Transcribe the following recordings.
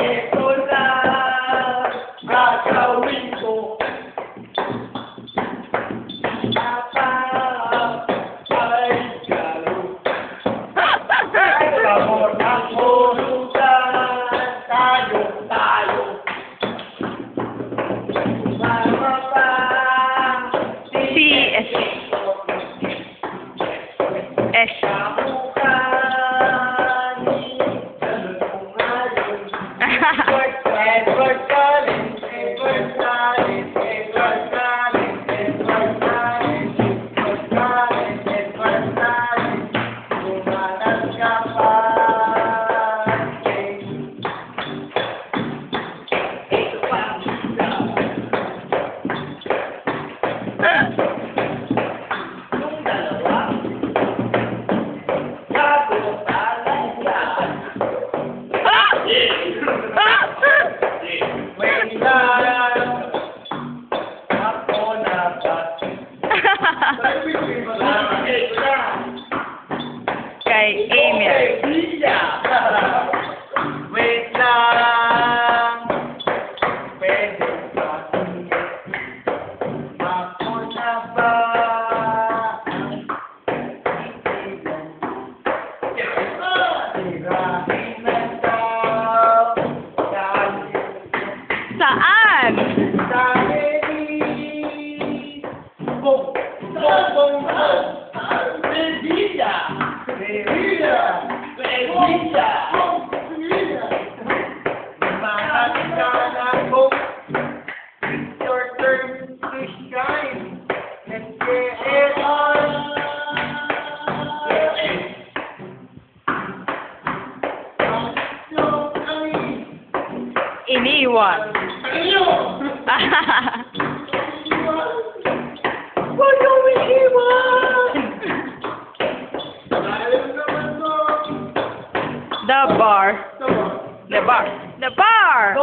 Ito na gagawin ko. Kay Emil. Wait lang. Pwede ba? Ako na ba? Saan? Your turn to shine. Let's get it on. Iniwan. Huwag kang iniwan. The bar. The bar. The bar.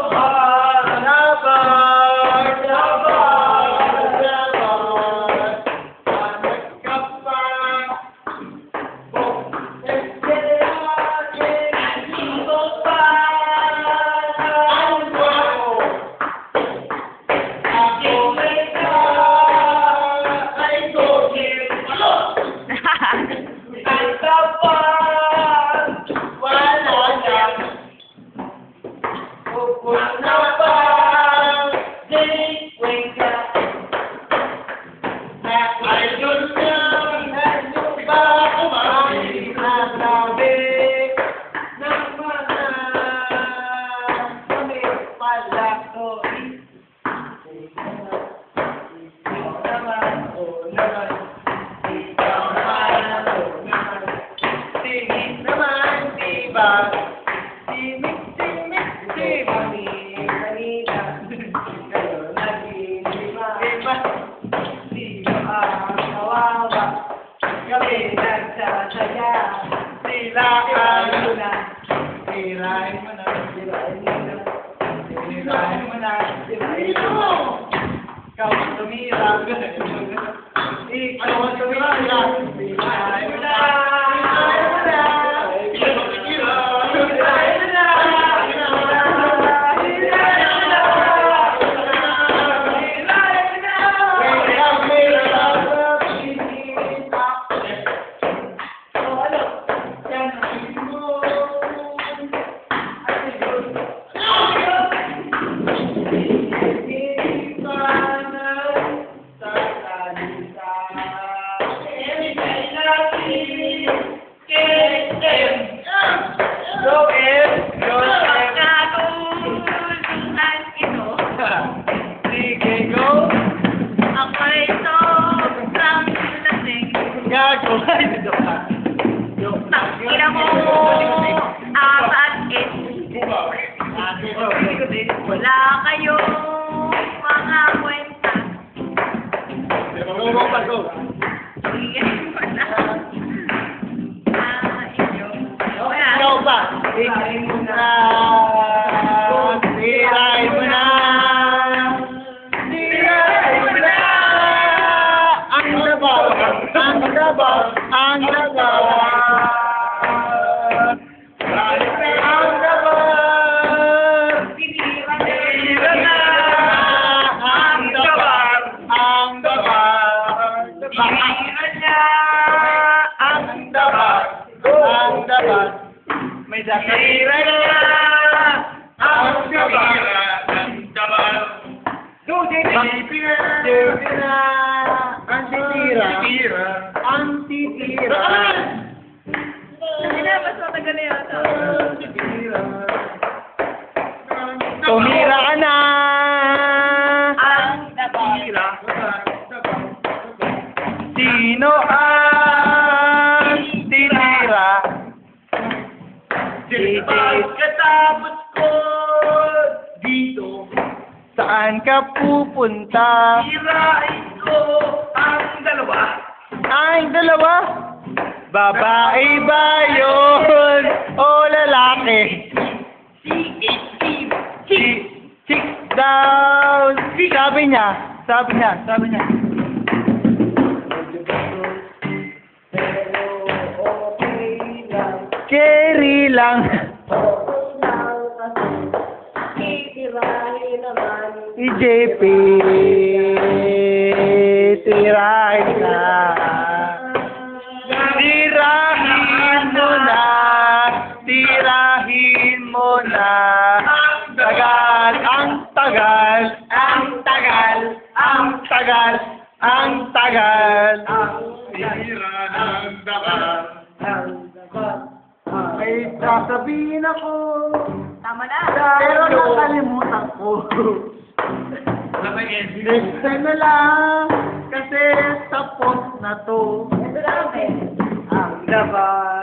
Ikaw ang tumira. Ikaw ang tumira. Ina mo, apat is wala kayong mga kwenta. Bigyan mo na. Inyo. Ikaw ba? Tirahin mo na. Tirahin mo na. Tirahin mo na. Ang labaw. Ang labaw. Ang labaw. Tira na ang dabar. Tira ang titira. Ang titira. Hindi na, mas matagal na yata. Tumira ka na. Ang tira. Sino ang titira? Pagkatapos ko dito, Saan ka pupunta? tirain ko ang dalawa. Ang dalawa? Babae ba yun o lalaki? Six down. Sabi niya. Carry lang. Si JP. Tirahin na. Tirahin mo na. Tirahin mo na. Tagal, ang tagal. Ang tagal. Ang tagal. Ang tagal. Tira ng dabar. May sasabihin ako. Tama na. Pero nakalimutan ko. Next time na lang. Kasi tapos na to. Ito na kami. Ang dabar.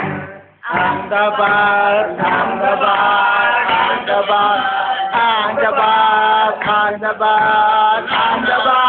Ang dabar. Ang dabar. Ang dabar. Ang dabar. Ang dabar. Ang dabar.